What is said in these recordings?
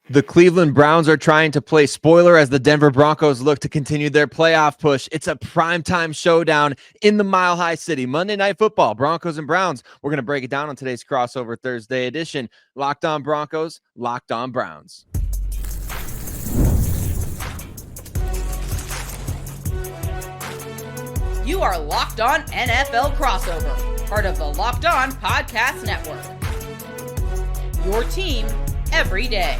The Cleveland Browns are trying to play spoiler as the Denver Broncos look to continue their playoff push. It's a primetime showdown in the Mile High City. Monday Night Football, Broncos and Browns. We're going to break it down on today's Crossover Thursday edition. Locked on Broncos, Locked on Browns. You are Locked On NFL Crossover, part of the Locked On Podcast Network. Your team every day.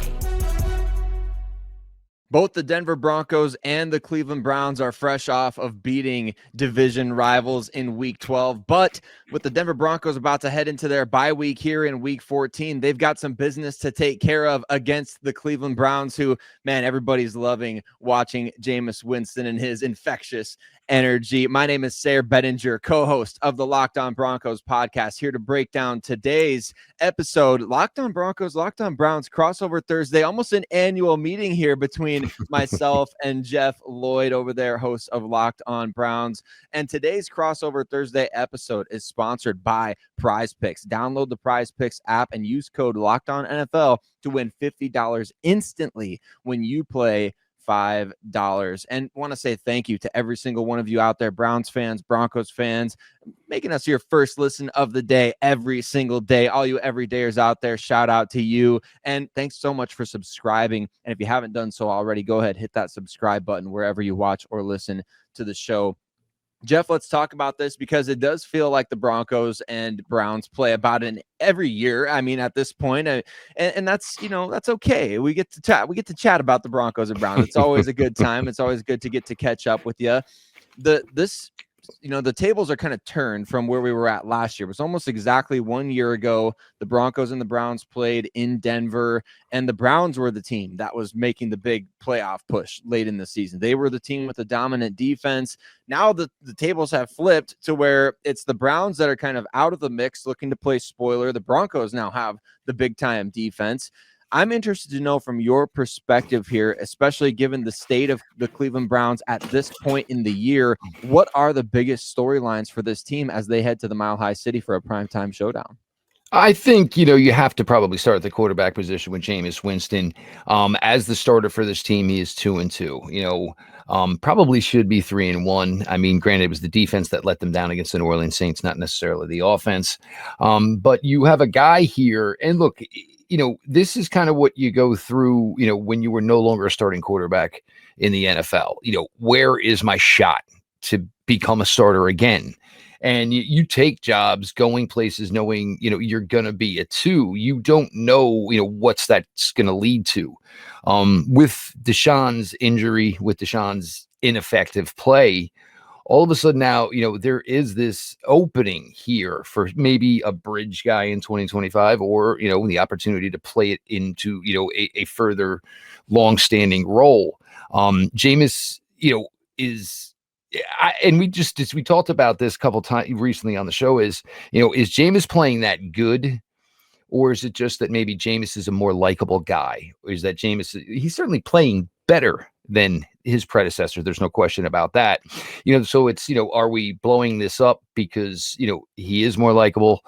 Both the Denver Broncos and the Cleveland Browns are fresh off of beating division rivals in Week 12. But with the Denver Broncos about to head into their bye week here in Week 14, they've got some business to take care of against the Cleveland Browns, who, man, everybody's loving watching Jameis Winston and his infectious energy. My name is Sayre Bedinger, co-host of the Locked On Broncos podcast, here to break down today's episode. Locked On Broncos, Locked On Browns, Crossover Thursday, almost an annual meeting here between myself and Jeff Lloyd over there, host of Locked On Browns. And today's Crossover Thursday episode is sponsored by Prize Picks. Download the Prize Picks app and use code Locked On NFL to win $50 instantly when you play $5. And want to say thank you to every single one of you out there, Browns fans, Broncos fans, making us your first listen of the day every single day. All you everydayers out there, shout out to you. And thanks so much for subscribing. And if you haven't done so already, go ahead, hit that subscribe button wherever you watch or listen to the show. Jeff, let's talk about this because it does feel like the Broncos and Browns play about it every year. I mean, at this point, and that's, that's okay. We get to chat about the Broncos and Browns. It's always a good time. It's always good to get to catch up with you. The tables are kind of turned from where we were at last year. It was almost exactly 1 year ago. The Broncos and the Browns played in Denver, and the Browns were the team that was making the big playoff push late in the season. They were the team with the dominant defense. Now the tables have flipped to where it's the Browns that are kind of out of the mix, looking to play spoiler. The Broncos now have the big-time defense. I'm interested to know from your perspective here, especially given the state of the Cleveland Browns at this point in the year, what are the biggest storylines for this team as they head to the Mile High City for a primetime showdown? I think, you have to probably start at the quarterback position with Jameis Winston. As the starter for this team, he is 2-2. Probably should be 3-1. I mean, granted, it was the defense that let them down against the New Orleans Saints, not necessarily the offense. But you have a guy here, and look, this is kind of what you go through, when you were no longer a starting quarterback in the NFL. Where is my shot to become a starter again? And you take jobs, going places, knowing, you're going to be a 2. You don't know, what's that's going to lead to. With Deshaun's injury, with Deshaun's ineffective play, all of a sudden now, there is this opening here for maybe a bridge guy in 2025 or, the opportunity to play it into, a further long-standing role. Jameis, we talked about this a couple times recently on the show is Jameis playing that good? Or is it just that maybe Jameis is a more likable guy? Or is that he's certainly playing better than his predecessor. There's no question about that. So it's, are we blowing this up because, he is more likable,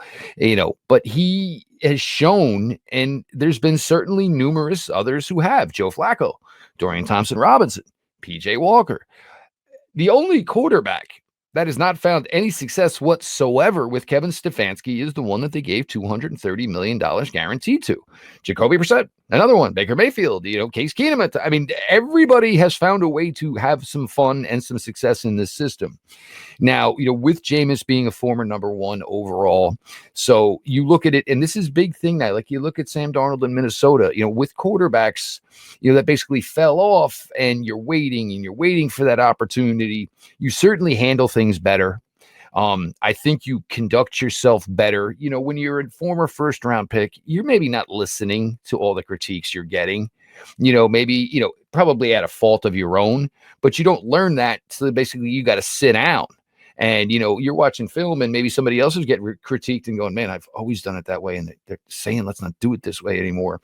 but he has shown, and there's been certainly numerous others who have, Joe Flacco, Dorian Thompson-Robinson, PJ Walker. The only quarterback that has not found any success whatsoever with Kevin Stefanski is the one that they gave $230 million guaranteed to. Jacoby Brissett, another one. Baker Mayfield, Case Keenum. I mean, everybody has found a way to have some fun and some success in this system. Now, with Jameis being a former number 1 overall, so you look at it, and this is a big thing now. Like you look at Sam Darnold in Minnesota, with quarterbacks, that basically fell off, and you're waiting for that opportunity. You certainly handle things better. I think you conduct yourself better. When you're a former first round pick, you're maybe not listening to all the critiques you're getting, maybe, probably at a fault of your own, but you don't learn that. So basically you got to sit down. And, you're watching film and maybe somebody else is getting critiqued and going, man, I've always done it that way. And they're saying, let's not do it this way anymore.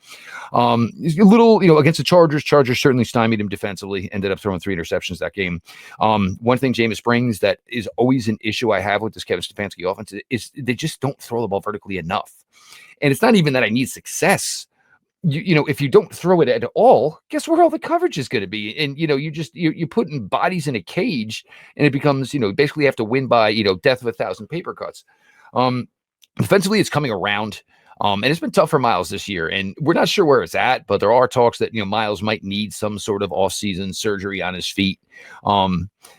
A little, against the Chargers certainly stymied him defensively, ended up throwing 3 interceptions that game. One thing Jameis brings that is always an issue I have with this Kevin Stefanski offense is they just don't throw the ball vertically enough. And it's not even that I need success. if you don't throw it at all, guess where all the coverage is going to be? And, you're putting bodies in a cage, and it becomes, basically you have to win by, death of 1,000 paper cuts. Defensively, it's coming around. And it's been tough for Myles this year, and we're not sure where it's at, but there are talks that, Myles might need some sort of off-season surgery on his feet.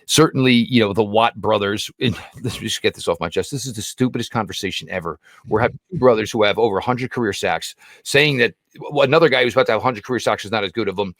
Certainly, the Watt brothers, and let's just get this off my chest. This is the stupidest conversation ever. We're having two brothers who have over 100 career sacks saying that another guy who's about to have 100 career sacks is not as good of them.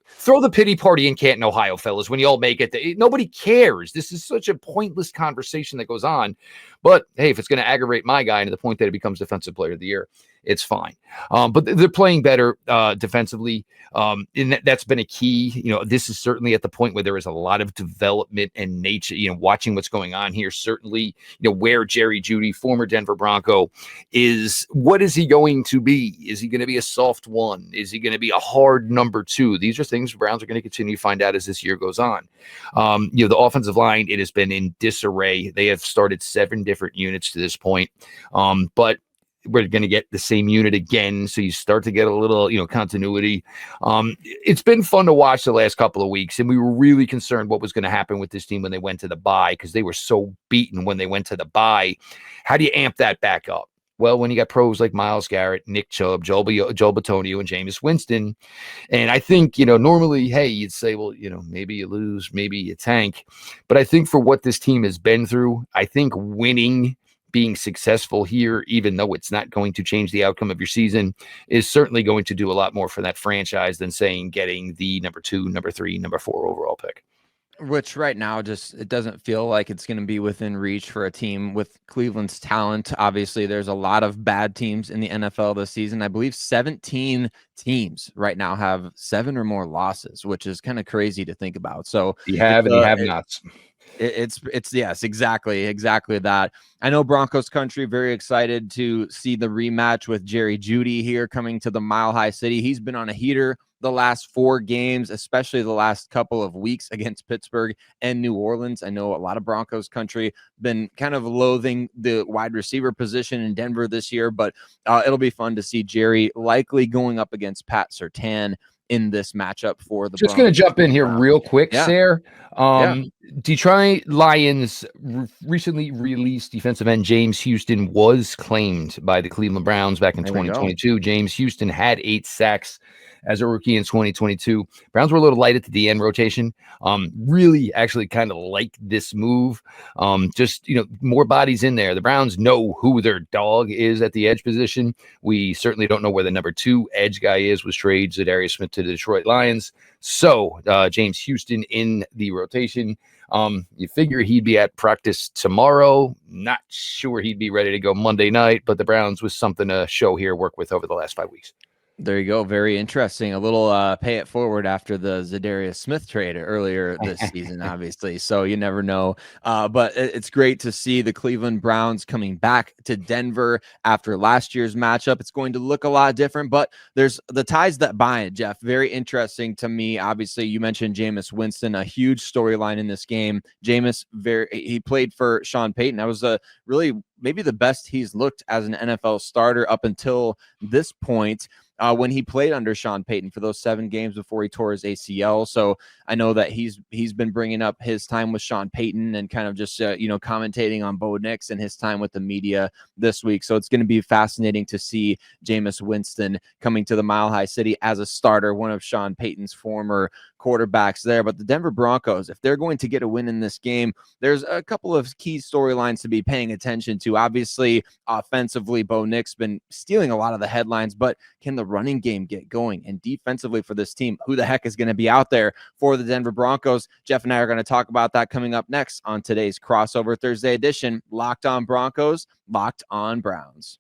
Throw the pity party in Canton, Ohio, fellas, when you all make it. Nobody cares. This is such a pointless conversation that goes on. But hey, if it's going to aggravate my guy to the point that it becomes Defensive Player of the Year, it's fine. But they're playing better defensively. And that's been a key. This is certainly at the point where there is a lot of development and nature, watching what's going on here. Certainly, where Jerry Jeudy, former Denver Bronco, is. What is he going to be? Is he going to be a soft one? Is he going to be a hard number two? These are things Browns are going to continue to find out as this year goes on. The offensive line, it has been in disarray. They have started 7 different units to this point. But we're going to get the same unit again. So you start to get a little, continuity. It's been fun to watch the last couple of weeks. And we were really concerned what was going to happen with this team when they went to the bye, because they were so beaten when they went to the bye. How do you amp that back up? Well, when you got pros like Myles Garrett, Nick Chubb, Joel Bitonio, and Jameis Winston. And I think, normally, hey, you'd say, well, maybe you lose, maybe you tank. But I think for what this team has been through, I think winning, being successful here, even though it's not going to change the outcome of your season, is certainly going to do a lot more for that franchise than saying getting the number 2, number 3, number 4 overall pick. Which right now it doesn't feel like it's going to be within reach for a team with Cleveland's talent. Obviously, there's a lot of bad teams in the NFL this season. I believe 17 teams right now have 7 or more losses, which is kind of crazy to think about. So you have and you have nots. It's yes, exactly that. I know Broncos Country very excited to see the rematch with Jerry Jeudy here coming to the Mile High City. He's been on a heater the last 4 games, especially the last couple of weeks against Pittsburgh and New Orleans. I know a lot of Broncos Country been kind of loathing the wide receiver position in Denver this year, but it'll be fun to see Jerry likely going up against Pat Surtain in this matchup for the Just going to jump in here real quick, Sayre. Detroit Lions recently released defensive end James Houston was claimed by the Cleveland Browns back in 2022. James Houston had 8 sacks as a rookie in 2022. Browns were a little light at the DN rotation. Really actually kind of like this move. Just, more bodies in there. The Browns know who their dog is at the edge position. We certainly don't know where the number 2 edge guy is. Was trades Zadarius Smith to the Detroit Lions. So James Houston in the rotation. You figure he'd be at practice tomorrow. Not sure he'd be ready to go Monday night, but the Browns was something to show here, work with over the last 5 weeks. There you go. Very interesting. A little pay it forward after the Zadarius Smith trade earlier this season, obviously. So you never know. But it's great to see the Cleveland Browns coming back to Denver after last year's matchup. It's going to look a lot different, but there's the ties that bind, Jeff. Very interesting to me. Obviously, you mentioned Jameis Winston, a huge storyline in this game. Jameis, he played for Sean Payton. That was really maybe the best he's looked as an NFL starter up until this point. When he played under Sean Payton for those 7 games before he tore his ACL. So I know that he's been bringing up his time with Sean Payton and kind of just, commentating on Bo Nix and his time with the media this week. So it's going to be fascinating to see Jameis Winston coming to the Mile High City as a starter, one of Sean Payton's former quarterbacks there. But the Denver Broncos, if they're going to get a win in this game, there's a couple of key storylines to be paying attention to. Obviously, offensively, Bo Nix been stealing a lot of the headlines, but can the running game get going? And defensively for this team, who the heck is going to be out there for the Denver Broncos? Jeff and I are going to talk about that coming up next on today's Crossover Thursday edition. Locked on Broncos, Locked on Browns.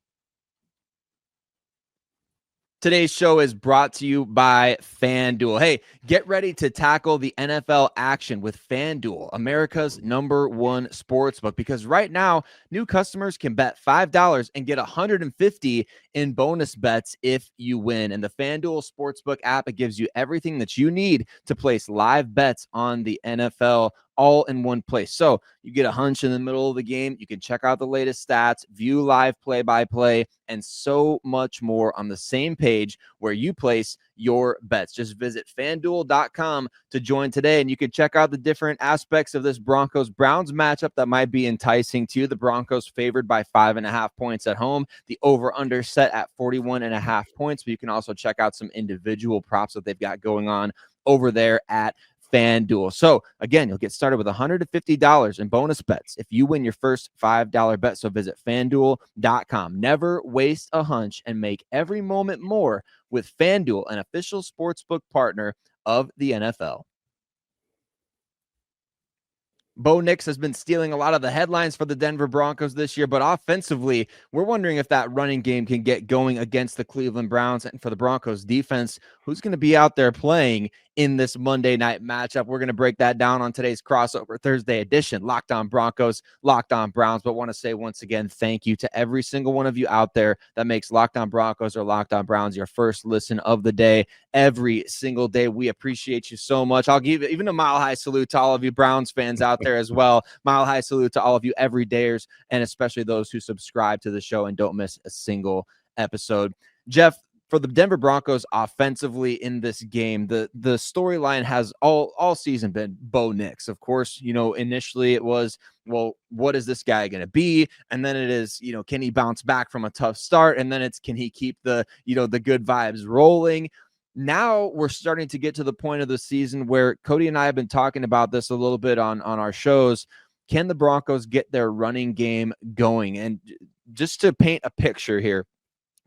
Today's show is brought to you by FanDuel. Hey, get ready to tackle the NFL action with FanDuel, America's #1 sportsbook, because right now, new customers can bet $5 and get $150 in bonus bets if you win. And the FanDuel Sportsbook app, it gives you everything that you need to place live bets on the NFL all in one place. So you get a hunch in the middle of the game. You can check out the latest stats, view live play-by-play, and so much more on the same page where you place your bets. Just visit fanduel.com to join today, and you can check out the different aspects of this Broncos-Browns matchup that might be enticing to you. The Broncos favored by 5.5 points at home. The over-under set at 41.5 points, but you can also check out some individual props that they've got going on over there at FanDuel. So again, you'll get started with $150 in bonus bets if you win your first $5 bet. So visit fanduel.com. Never waste a hunch and make every moment more with FanDuel, an official sportsbook partner of the NFL. Bo Nix has been stealing a lot of the headlines for the Denver Broncos this year, but offensively, we're wondering if that running game can get going against the Cleveland Browns. And for the Broncos defense, who's going to be out there playing in this Monday night matchup? We're going to break that down on today's Crossover Thursday edition. Locked On Broncos, Locked On Browns. But want to say once again, thank you to every single one of you out there that makes Locked On Broncos or Locked On Browns your first listen of the day every single day. We appreciate you so much. I'll give even a mile high salute to all of you Browns fans out there as well. Mile high salute to all of you everydayers, and especially those who subscribe to the show and don't miss a single episode. Jeff, for the Denver Broncos offensively in this game, the storyline has all season been Bo Nix. Of course, initially it was, well, what is this guy going to be? And then it is, can he bounce back from a tough start? And then it's, can he keep the good vibes rolling? Now we're starting to get to the point of the season where Cody and I have been talking about this a little bit on our shows. Can the Broncos get their running game going? And just to paint a picture here,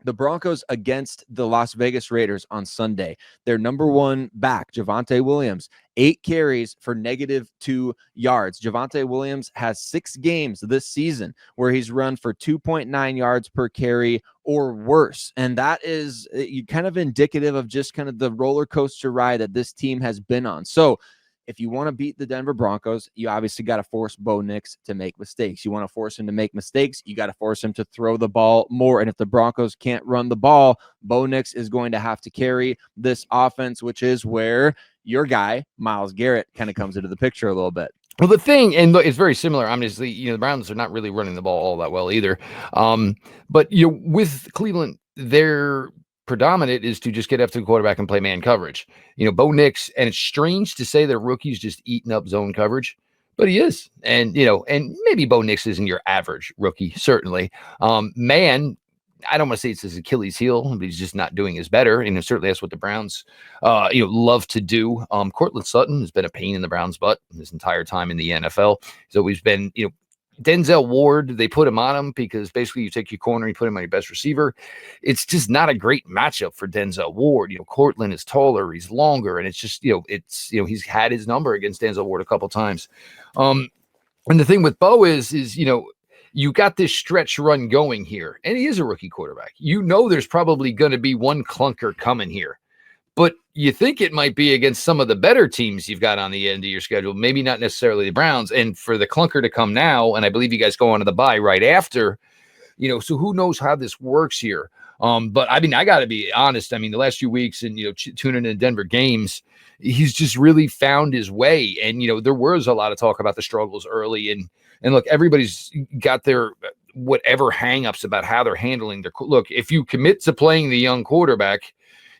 the Broncos against the Las Vegas Raiders on Sunday, their number one back, Javonte Williams, 8 carries for -2 yards. Javonte Williams has 6 games this season where he's run for 2.9 yards per carry or worse. And that is kind of indicative of just kind of the roller coaster ride that this team has been on. So if you want to beat the Denver Broncos, you obviously got to force Bo Nix to make mistakes. You want to force him to make mistakes, you got to force him to throw the ball more. And if the Broncos can't run the ball, Bo Nix is going to have to carry this offense, which is where your guy, Myles Garrett, kind of comes into the picture a little bit. Well, the thing, and look, it's very similar. Obviously, the Browns are not really running the ball all that well either. But with Cleveland, their predominant is to just get after the quarterback and play man coverage. Bo Nix, and it's strange to say that rookie's just eating up zone coverage, but he is. And, and maybe Bo Nix isn't your average rookie, certainly. Man, I don't want to say it's his Achilles heel, but he's just not doing his better. And certainly that's what the Browns, love to do. Courtland Sutton has been a pain in the Browns' butt this entire time in the NFL. He's always been, Denzel Ward, they put him on him because basically you take your corner, you put him on your best receiver. It's just not a great matchup for Denzel Ward. Courtland is taller, he's longer, and it's just, he's had his number against Denzel Ward a couple times. And the thing with Bo is, you got this stretch run going here, and he is a rookie quarterback. There's probably going to be one clunker coming here, but you think it might be against some of the better teams you've got on the end of your schedule, maybe not necessarily the Browns. And for the clunker to come now, and I believe you guys go on to the bye right after, so who knows how this works here. But I got to be honest. The last few weeks and, tuning in Denver games, he's just really found his way. And, there was a lot of talk about the struggles early, and look, everybody's got their whatever hangups about how they're handling their look. If you commit to playing the young quarterback,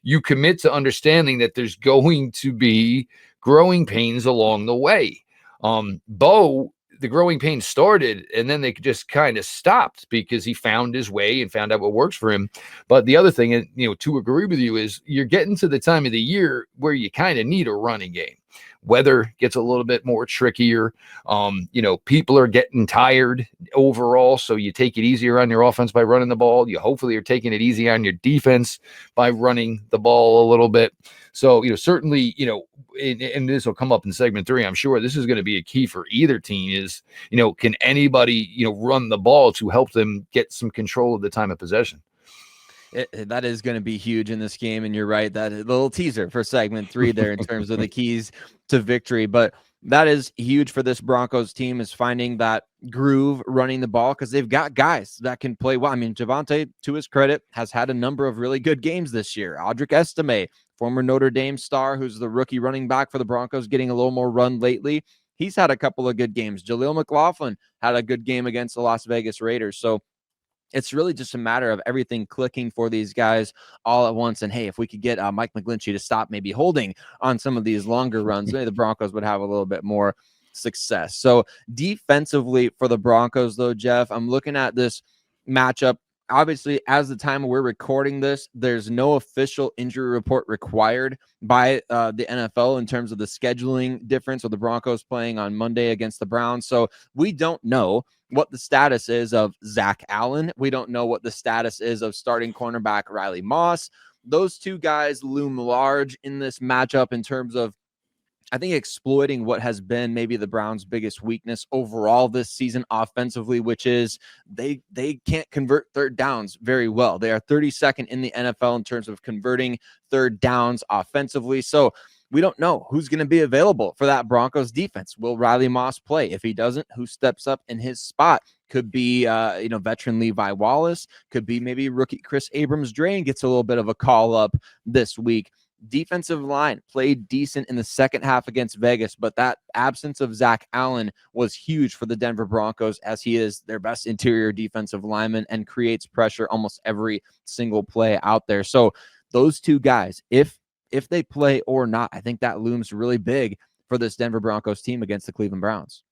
you commit to understanding that there's going to be growing pains along the way. Bo, the growing pains started, and then they just kind of stopped because he found his way and found out what works for him. But the other thing, and to agree with you, is you're getting to the time of the year where you kind of need a running game. Weather gets a little bit more trickier. People are getting tired overall, so you take it easier on your offense by running the ball. You hopefully are taking it easy on your defense by running the ball a little bit. So, certainly, and this will come up in segment 3, I'm sure this is going to be a key for either team is, can anybody, run the ball to help them get some control of the time of possession? That is going to be huge in this game. And you're right, that little teaser for segment 3 there in terms of the keys to victory. But That is huge for this Broncos team, is finding that groove running the ball, because they've got guys that can play well. I mean, Javonte, to his credit, has had a number of really good games this year. Audric Estime, former Notre Dame star, who's the rookie running back for the Broncos, getting a little more run lately. He's had a couple of good games. Jaleel McLaughlin had a good game against the Las Vegas Raiders. So it's really just a matter of everything clicking for these guys all at once. And hey, if we could get Mike McGlinchey to stop maybe holding on some of these longer runs, maybe the Broncos would have a little bit more success. So defensively for the Broncos, though, Jeff, I'm looking at this matchup. Obviously, as the time we're recording this, there's no official injury report required by the NFL in terms of the scheduling difference of the Broncos playing on Monday against the Browns. So we don't know what the status is of Zach Allen. We don't know what the status is of starting cornerback Riley Moss. Those two guys loom large in this matchup in terms of, I think, exploiting what has been maybe the Browns' biggest weakness overall this season offensively, which is they can't convert third downs very well. They are 32nd in the NFL in terms of converting third downs offensively. So we don't know who's going to be available for that Broncos defense. Will Riley Moss play? If he doesn't, who steps up in his spot? Could be, veteran Levi Wallace. Could be maybe rookie Chris Abrams-Drain gets a little bit of a call up this week. Defensive line played decent in the second half against Vegas, but that absence of Zach Allen was huge for the Denver Broncos, as he is their best interior defensive lineman and creates pressure almost every single play out there. So those two guys, if they play or not, I think that looms really big for this Denver Broncos team against the Cleveland Browns.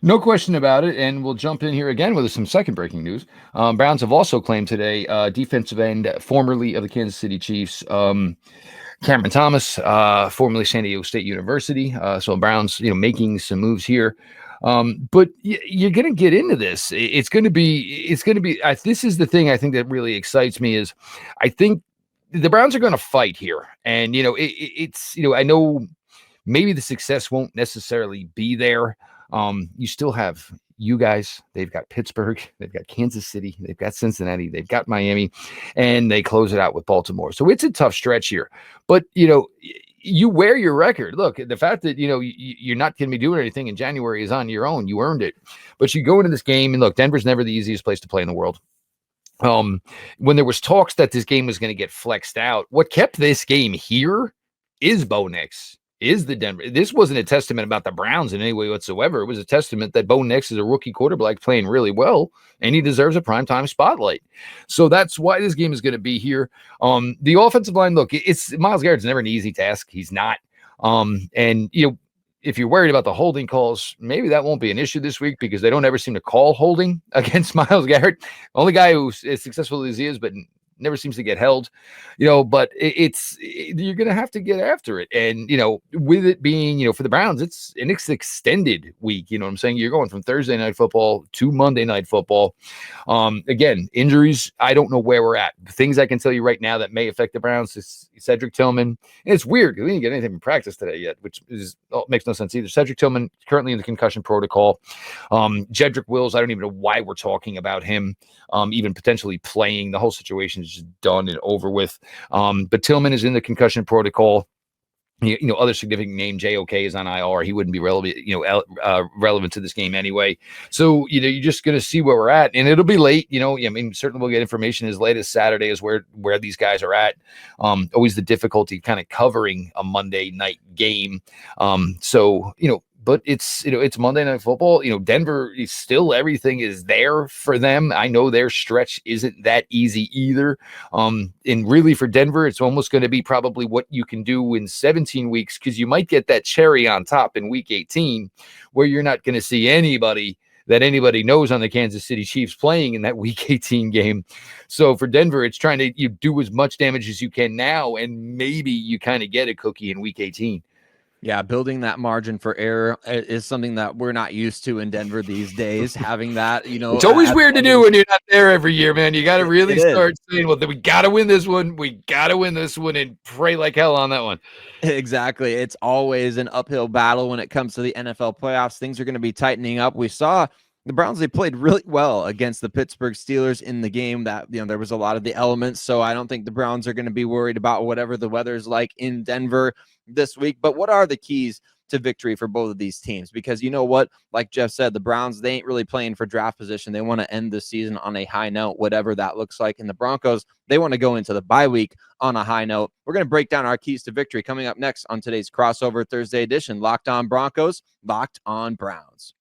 No question about it, and we'll jump in here again with some second breaking news. Browns have also claimed today defensive end, formerly of the Kansas City Chiefs, Cameron Thomas, formerly San Diego State University. So Browns, making some moves here. But you're going to get into this. It's going to be, this is the thing I think that really excites me is I think the Browns are going to fight here. And, I know maybe the success won't necessarily be there. You still have you guys, they've got Pittsburgh, they've got Kansas City, they've got Cincinnati, they've got Miami, and they close it out with Baltimore. So it's a tough stretch here. But, you wear your record. Look, the fact that, you're not going to be doing anything in January is on your own. You earned it. But you go into this game, and look, Denver's never the easiest place to play in the world. When there was talks that this game was going to get flexed out, what kept this game here is Bo Nix. Is the Denver. This wasn't a testament about the Browns in any way whatsoever. It was a testament that Bo Nix is a rookie quarterback playing really well, and he deserves a primetime spotlight. So that's why this game is going to be here. The offensive line, look, it's Myles Garrett's never an easy task. He's not. And if you're worried about the holding calls, maybe that won't be an issue this week because they don't ever seem to call holding against Myles Garrett. Only guy who's as successful as he is, but never seems to get held, but you're going to have to get after it. And, with it being, for the Browns, it's an extended week. You know what I'm saying? You're going from Thursday night football to Monday night football. Again, injuries, I don't know where we're at. The things I can tell you right now that may affect the Browns is Cedric Tillman. And it's weird because we didn't get anything from practice today yet, which makes no sense either. Cedric Tillman currently in the concussion protocol. Jedrick Wills, I don't even know why we're talking about him, even potentially playing. The whole situation is just done and over with. But Tillman is in the concussion protocol. Other significant name, JOK, is on IR. He wouldn't be relevant, relevant to this game anyway. So, you're just going to see where we're at, and it'll be late. Certainly we'll get information as late as Saturday is where these guys are at. Always the difficulty kind of covering a Monday night game. But it's Monday Night Football. Denver is still, everything is there for them. I know their stretch isn't that easy either. And really for Denver, it's almost going to be probably what you can do in 17 weeks because you might get that cherry on top in week 18 where you're not going to see anybody that anybody knows on the Kansas City Chiefs playing in that week 18 game. So for Denver, it's trying to do as much damage as you can now, and maybe you kind of get a cookie in week 18. Yeah, building that margin for error is something that we're not used to in Denver these days. Having that, it's always weird to do when you're not there every year, man. You got to really start saying, well, we got to win this one. We got to win this one and pray like hell on that one. Exactly. It's always an uphill battle when it comes to the NFL playoffs. Things are going to be tightening up. We saw the Browns, they played really well against the Pittsburgh Steelers in the game that, there was a lot of the elements. So I don't think the Browns are going to be worried about whatever the weather's like in Denver this week. But what are the keys to victory for both of these teams, because you know what, like Jeff said, the Browns, they ain't really playing for draft position. They want to end the season on a high note, whatever that looks like. And the Broncos, they want to go into the bye week on a high note. We're going to break down our keys to victory coming up next on today's crossover Thursday edition. Locked on Broncos, Locked on Browns.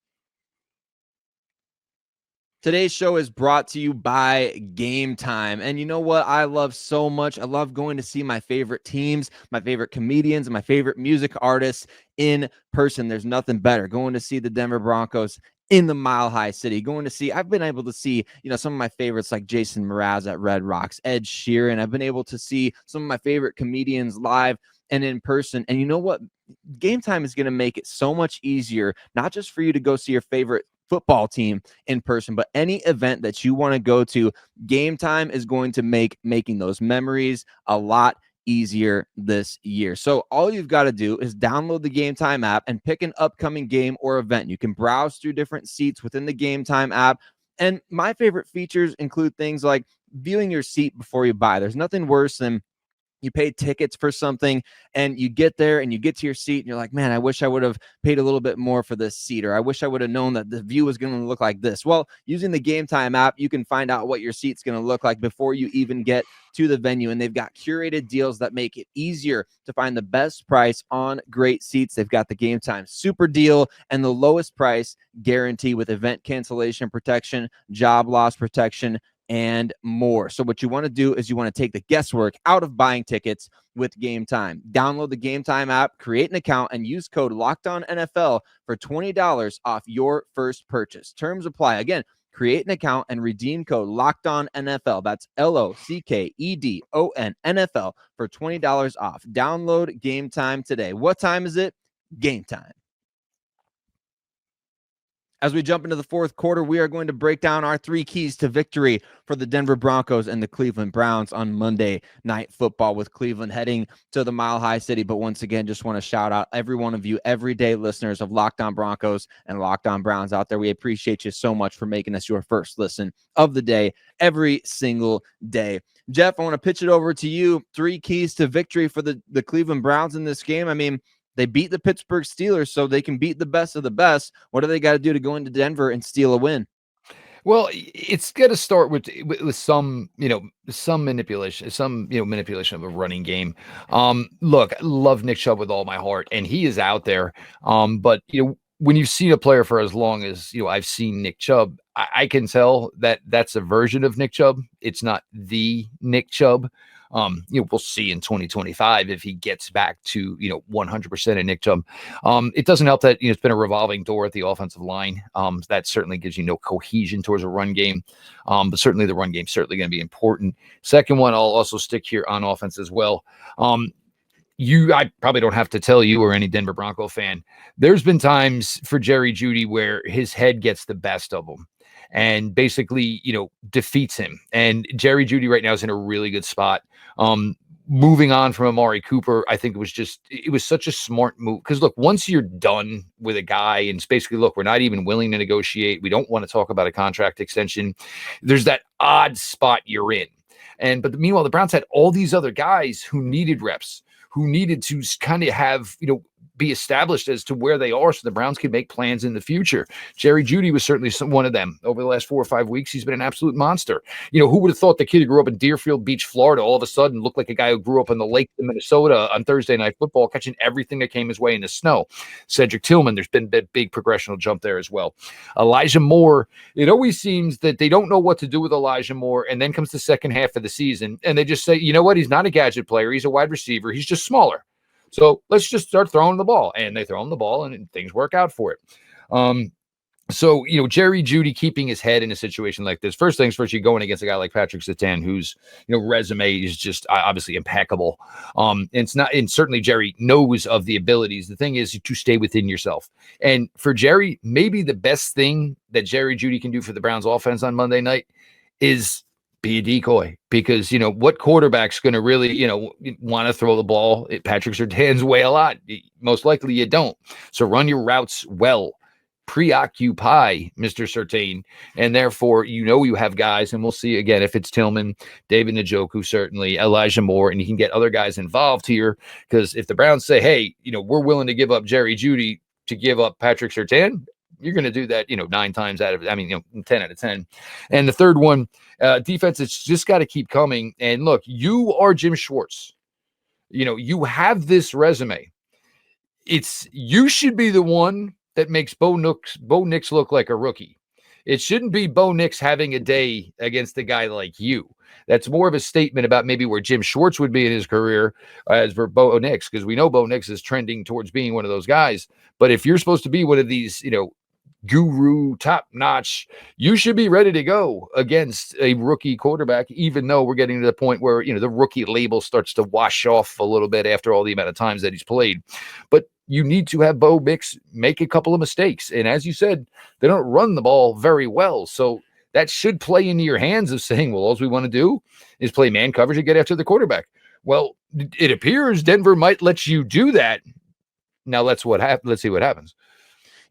Today's show is brought to you by Game Time. And you know what I love so much? I love going to see my favorite teams, my favorite comedians, and my favorite music artists in person. There's nothing better. Going to see the Denver Broncos in the Mile High City. I've been able to see, some of my favorites like Jason Mraz at Red Rocks, Ed Sheeran. I've been able to see some of my favorite comedians live and in person. And you know what? Game Time is going to make it so much easier, not just for you to go see your favorite football team in person, but any event that you want to go to. Game Time is going to make making those memories a lot easier this year. So all you've got to do is download the Game Time app and pick an upcoming game or event. You can browse through different seats within the Game Time app. And my favorite features include things like viewing your seat before you buy. There's nothing worse than you pay tickets for something and you get there and you get to your seat and you're like, man, I wish I would have paid a little bit more for this seat, or I wish I would have known that the view was going to look like this. Well, using the Game Time app, you can find out what your seat's going to look like before you even get to the venue. And they've got curated deals that make it easier to find the best price on great seats. They've got the Game Time Super Deal and the lowest price guarantee with event cancellation protection, job loss protection, and more. So what you want to do is you want to take the guesswork out of buying tickets with Game Time. Download the Game Time app, create an account, and use code LOCKEDONNFL for $20 off your first purchase. Terms apply. Again, create an account and redeem code LOCKEDONNFL. That's LOCKEDON NFL for $20 off. Download Game Time today. What time is it? Game time. As we jump into the fourth quarter, we are going to break down our 3 keys to victory for the Denver Broncos and the Cleveland Browns on Monday Night Football, with Cleveland heading to the Mile High City. But once again, just want to shout out every one of you, everyday listeners of Locked On Broncos and Locked On Browns out there. We appreciate you so much for making us your first listen of the day every single day. Jeff, I want to pitch it over to you. 3 keys to victory for the Cleveland Browns in this game. I mean, they beat the Pittsburgh Steelers, so they can beat the best of the best. What do they got to do to go into Denver and steal a win? Well, it's got to start with some, some manipulation, manipulation of a running game. Look, I love Nick Chubb with all my heart, and he is out there. But, when you've seen a player for as long as, I've seen Nick Chubb, I can tell that that's a version of Nick Chubb. It's not the Nick Chubb. We'll see in 2025 if he gets back to, 100% of Nick Chubb. It doesn't help that, it's been a revolving door at the offensive line. That certainly gives you no cohesion towards a run game. But certainly the run game is certainly going to be important. Second one, I'll also stick here on offense as well. I probably don't have to tell you or any Denver Bronco fan, there's been times for Jerry Jeudy where his head gets the best of him and basically, defeats him. And Jerry Jeudy right now is in a really good spot. Moving on from Amari Cooper, I think it was such a smart move. Because look, once you're done with a guy and it's basically, look, we're not even willing to negotiate. We don't want to talk about a contract extension. There's that odd spot you're in. But meanwhile, the Browns had all these other guys who needed reps, who needed to kind of have, be established as to where they are so the Browns can make plans in the future. Jerry Jeudy was certainly one of them. Over the last 4 or 5 weeks, he's been an absolute monster. Who would have thought the kid who grew up in Deerfield Beach, Florida, all of a sudden looked like a guy who grew up in the lake in Minnesota on Thursday Night Football, catching everything that came his way in the snow. Cedric Tillman, there's been a big progressional jump there as well. Elijah Moore, it always seems that they don't know what to do with Elijah Moore, and then comes the second half of the season, and they just say, you know what, he's not a gadget player, he's a wide receiver, he's just smaller. So let's just start throwing the ball. And they throw him the ball and things work out for it. So, Jerry Jeudy keeping his head in a situation like this. First things first, you're going against a guy like Patrick Surtain, whose, resume is just obviously impeccable. And certainly Jerry knows of the abilities. The thing is to stay within yourself. And for Jerry, maybe the best thing that Jerry Jeudy can do for the Browns offense on Monday night is be a decoy, because, what quarterback's going to really, want to throw the ball at Patrick Surtain's way a lot? Most likely you don't. So run your routes well. preoccupy Mr. Surtain, and therefore you have guys, and we'll see again if it's Tillman, David Njoku, certainly Elijah Moore, and you can get other guys involved here, because if the Browns say, hey, we're willing to give up Jerry Jeudy to give up Patrick Surtain, you're going to do that 9 times out of 10 out of 10. And the third one, defense, it's just got to keep coming. And look, you are Jim Schwartz. You have this resume. You should be the one that makes Bo Nix look like a rookie. It shouldn't be Bo Nix having a day against a guy like you. That's more of a statement about maybe where Jim Schwartz would be in his career as for Bo Nix, because we know Bo Nix is trending towards being one of those guys. But if you're supposed to be one of these, guru, top notch, you should be ready to go against a rookie quarterback, even though we're getting to the point where, the rookie label starts to wash off a little bit after all the amount of times that he's played. But you need to have Bo Nix make a couple of mistakes. And as you said, they don't run the ball very well. So that should play into your hands of saying, well, all we want to do is play man coverage and get after the quarterback. Well, it appears Denver might let you do that. Now let's see what happens.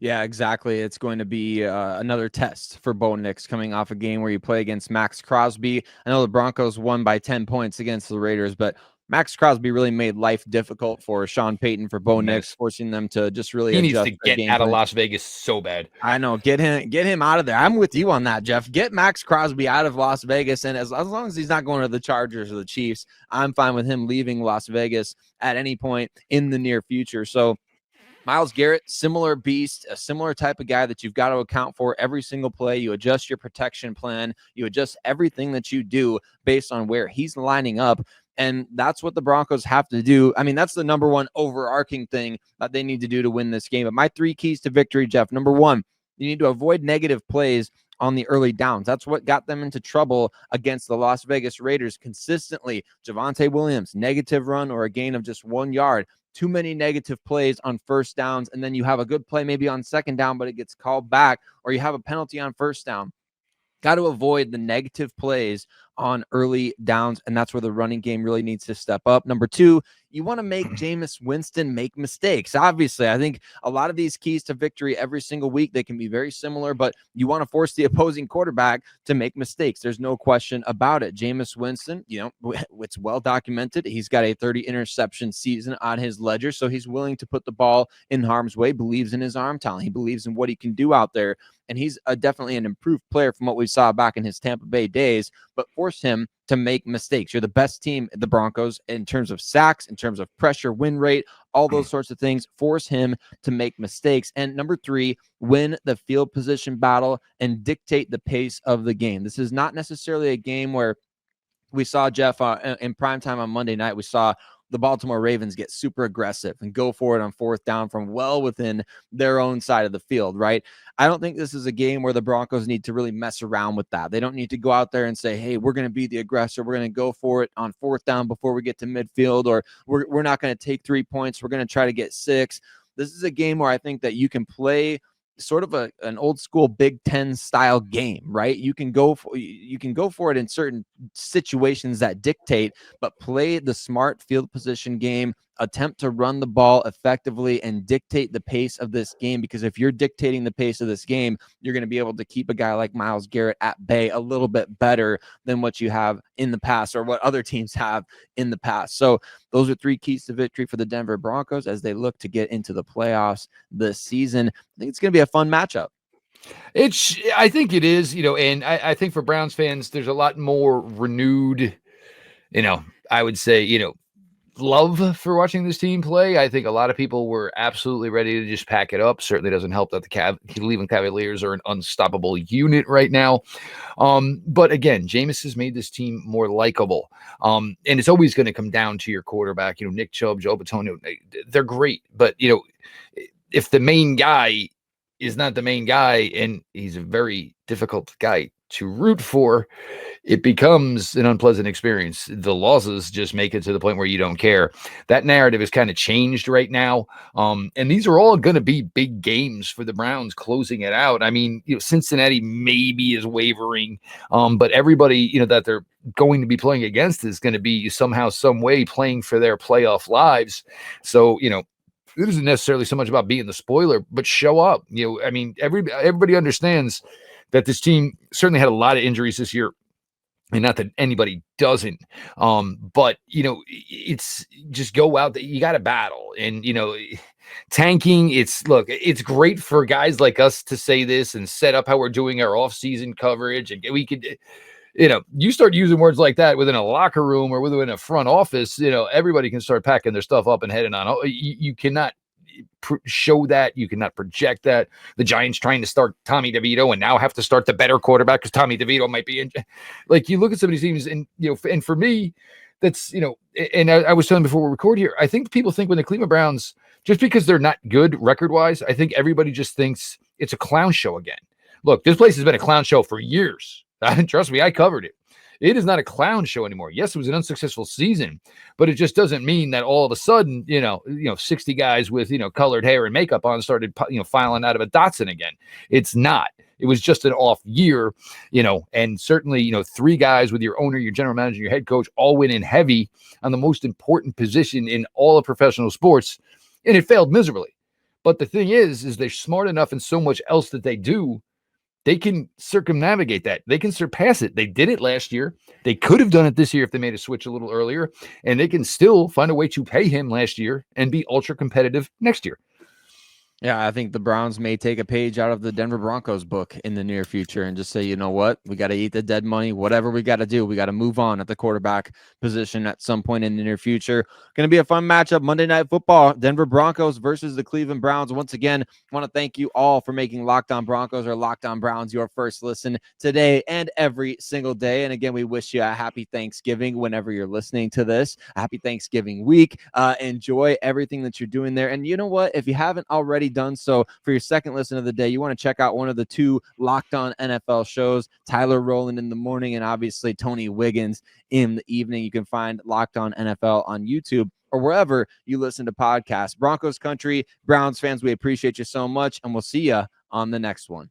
Yeah, exactly. It's going to be another test for Bo Nix coming off a game where you play against Max Crosby. I know the Broncos won by 10 points against the Raiders, but Max Crosby really made life difficult for Sean Payton, for Bo Nix, forcing them to just really He needs to get out of Las Vegas so bad. I know. Get him out of there. I'm with you on that, Jeff. Get Max Crosby out of Las Vegas, and as long as he's not going to the Chargers or the Chiefs, I'm fine with him leaving Las Vegas at any point in the near future. So Myles Garrett, similar beast, a similar type of guy that you've got to account for every single play. You adjust your protection plan. You adjust everything that you do based on where he's lining up. And that's what the Broncos have to do. I mean, that's the number one overarching thing that they need to do to win this game. But my 3 keys to victory, Jeff, number 1, you need to avoid negative plays on the early downs. That's what got them into trouble against the Las Vegas Raiders consistently. Javonte Williams, negative run or a gain of just 1 yard. Too many negative plays on first downs, and then you have a good play maybe on second down, but it gets called back, or you have a penalty on first down. Got to avoid the negative plays on early downs, and that's where the running game really needs to step up. Number 2, you want to make Jameis Winston make mistakes. Obviously, I think a lot of these keys to victory every single week, they can be very similar, but you want to force the opposing quarterback to make mistakes. There's no question about it. Jameis Winston, it's well documented. He's got a 30 interception season on his ledger, so he's willing to put the ball in harm's way, believes in his arm talent. He believes in what he can do out there, and he's definitely an improved player from what we saw back in his Tampa Bay days, but force him to make mistakes. You're the best team, the Broncos, in terms of sacks, in terms of pressure, win rate, all those sorts of things. Force him to make mistakes. And number 3, win the field position battle and dictate the pace of the game. This is not necessarily a game where we saw, Jeff, in primetime on Monday night, we saw the Baltimore Ravens get super aggressive and go for it on fourth down from well within their own side of the field, right? I don't think this is a game where the Broncos need to really mess around with that. They don't need to go out there and say, hey, we're going to be the aggressor. We're going to go for it on fourth down before we get to midfield, or we're not going to take 3 points. We're going to try to get 6. This is a game where I think that you can play sort of an old school Big Ten style game, right? You can go for it in certain situations that dictate, but play the smart field position game, attempt to run the ball effectively and dictate the pace of this game, because if you're dictating the pace of this game, you're going to be able to keep a guy like Myles Garrett at bay a little bit better than what you have in the past, or what other teams have in the past. So those are 3 keys to victory for the Denver Broncos as they look to get into the playoffs this season. I think it's going to be a fun matchup. I think it is, and I think for Browns fans, there's a lot more renewed, I would say, love for watching this team play. I think a lot of people were absolutely ready to just pack it up. Certainly doesn't help that the Cleveland Cavaliers are an unstoppable unit right now. But again, Jameis has made this team more likable. And it's always going to come down to your quarterback. Nick Chubb, Joe Bitonio, they're great. But, if the main guy is not the main guy, and he's a very difficult guy to root for, it becomes an unpleasant experience. The losses just make it to the point where you don't care. That narrative is kind of changed right now. And these are all going to be big games for the Browns closing it out. I mean, Cincinnati maybe is wavering, but everybody, that they're going to be playing against is going to be somehow, some way playing for their playoff lives. So, it isn't necessarily so much about being the spoiler, but show up. I mean, everybody understands that this team certainly had a lot of injuries this year. And not that anybody doesn't, but it's just go out there. You got to battle, and tanking. It's great for guys like us to say this and set up how we're doing our off-season coverage, and we could, you start using words like that within a locker room or within a front office. Everybody can start packing their stuff up and heading on. You cannot show that. You cannot project that. The Giants trying to start Tommy DeVito and now have to start the better quarterback because Tommy DeVito might be in. Like, you look at some of these teams, and and for me, that's and I was telling before we record here, I think people think when the Cleveland Browns, just because they're not good record wise, I think everybody just thinks it's a clown show again. Look, this place has been a clown show for years. Trust me, I covered it. It is not a clown show anymore. Yes, it was an unsuccessful season, but it just doesn't mean that all of a sudden, 60 guys with, colored hair and makeup on started, filing out of a Datsun again. It's not. It was just an off year, and certainly, 3 guys with your owner, your general manager, your head coach, all went in heavy on the most important position in all of professional sports, and it failed miserably. But the thing is they're smart enough in so much else that they do. They can circumnavigate that. They can surpass it. They did it last year. They could have done it this year if they made a switch a little earlier, and they can still find a way to pay him last year and be ultra competitive next year. Yeah, I think the Browns may take a page out of the Denver Broncos book in the near future and just say, you know what, we got to eat the dead money. Whatever we got to do, we got to move on at the quarterback position at some point in the near future. Going to be a fun matchup, Monday Night Football, Denver Broncos versus the Cleveland Browns. Once again, I want to thank you all for making Locked On Broncos or Locked On Browns your first listen today and every single day. And again, we wish you a happy Thanksgiving whenever you're listening to this. A happy Thanksgiving week. Enjoy everything that you're doing there. And you know what? If you haven't already done so, for your second listen of the day, you want to check out one of the 2 Locked On NFL shows, Tyler Rowland in the morning and obviously Tony Wiggins in the evening. You can find Locked On NFL on YouTube or wherever you listen to podcasts. Broncos Country, Browns fans, we appreciate you so much, and we'll see you on the next one.